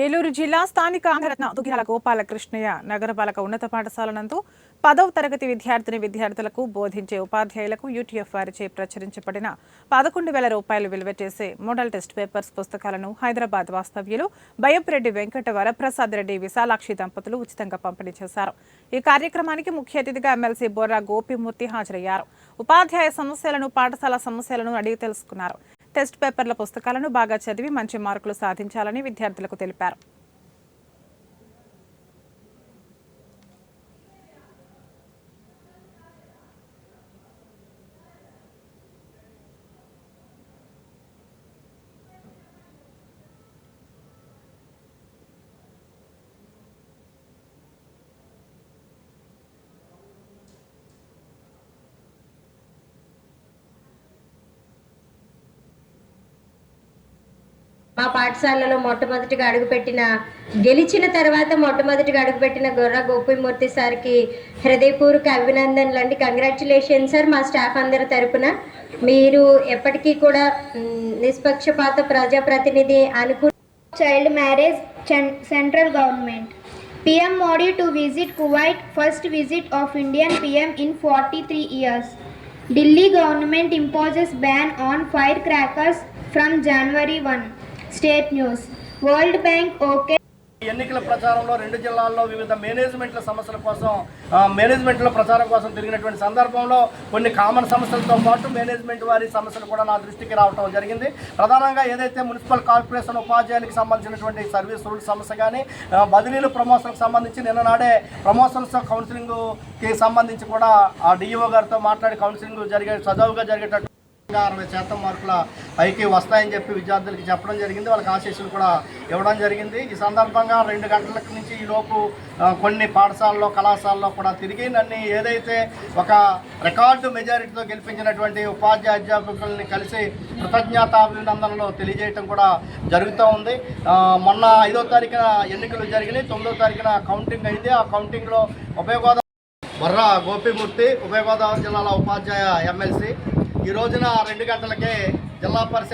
ఏలూరు జిల్లా స్థానిక ఆంధ్రరత్న దుగ్గిరాల గోపాలకృష్ణయ్య నగరపాలక ఉన్నత పాఠశాల నందు 10వ తరగతి విద్యార్థులకు బోధించే ఉపాధ్యాయులకు యూటీఎఫ్ వారిచే ప్రచురించబడిన 11,000 రూపాయలు విలువ చేసే మోడల్ టెస్ట్ పేపర్స్ పుస్తకాలను హైదరాబాద్ వాస్తవ్యులు బయ్యపురెడ్డి వెంకట వరప్రసాద్ రెడ్డి విశాలాక్షి దంపతులు ఉచితంగా పంపిణీ చేశారు. ఈ కార్యక్రమానికి ముఖ్య అతిథిగా ఎమ్మెల్సీ బొర్రా గోపిమూర్తి హాజరయ్యారు. ఉపాధ్యాయ సమస్యలను, పాఠశాల సమస్యలను అడిగి తెలుసుకున్నారు. టెస్ట్ పేపర్ల పుస్తకాలను బాగా చదివి మంచి మార్కులు సాధించాలని విద్యార్థులకు తెలిపారు. మా పాఠశాలలో గెలిచిన తర్వాత మొట్టమొదటిగా అడుగుపెట్టిన గొర్ర గోపిమూర్తి సార్కి హృదయపూర్వక అభినందనలు అండి. Congratulation sir. మా స్టాఫ్ అందరి తరపున మీరు ఎప్పటికీ కూడా నిష్పక్షపాత ప్రజాప్రతినిధి అనుకు child marriage central government PM Modi to visit Kuwait, first visit of Indian PM in 43 years. Delhi government imposes ban on firecrackers from January 1. State news. World Bank okay. ఎన్నికల ప్రచారంలో రెండు జిల్లాల్లో వివిధ మేనేజ్మెంట్ల సమస్యల కోసం మేనేజ్మెంట్ల ప్రచారం కోసం తిరిగినటువంటి సందర్భంలో కొన్ని కామన్ సమస్యలతో పాటు మేనేజ్మెంట్ వారి సమస్యలు కూడా నా దృష్టికి రావడం జరిగింది. ప్రధానంగా ఏదైతే మున్సిపల్ కార్పొరేషన్ ఉపాధ్యాయులకు సంబంధించినటువంటి సర్వీస్ రూల్స్ సమస్య కానీ, బదిలీలు ప్రమోషన్కి సంబంధించి నిన్న నాడే ప్రమోషన్స్ కౌన్సిలింగ్కి సంబంధించి కూడా ఆ డిఈఓ గారితో మాట్లాడి కౌన్సిలింగ్ సజావుగా జరిగేటట్టు 60% మార్కుల పైకి వస్తాయని చెప్పి విద్యార్థులకి చెప్పడం జరిగింది. వాళ్ళకి ఆశీస్సులు కూడా ఇవ్వడం జరిగింది. ఈ సందర్భంగా 2 గంటల నుంచి ఈలోపు కొన్ని పాఠశాలలో, కళాశాలలో కూడా తిరిగి నన్ను ఏదైతే ఒక రికార్డు మెజారిటీతో గెలిపించినటువంటి ఉపాధ్యాయ అధ్యాపకుల్ని కలిసి కృతజ్ఞతాభినందనలు తెలియజేయడం కూడా జరుగుతూ ఉంది. మొన్న 5వ తారీఖున ఎన్నికలు జరిగినాయి, 9వ తారీఖున కౌంటింగ్ అయింది. ఆ కౌంటింగ్లో ఉభయ గోదావరి బొర్రా గోపిమూర్తి ఉభయ గోదావరి జిల్లాల ఉపాధ్యాయ ఎమ్మెల్సీ ఈ రోజున 2 గంటలకే జిల్లా పరిషత్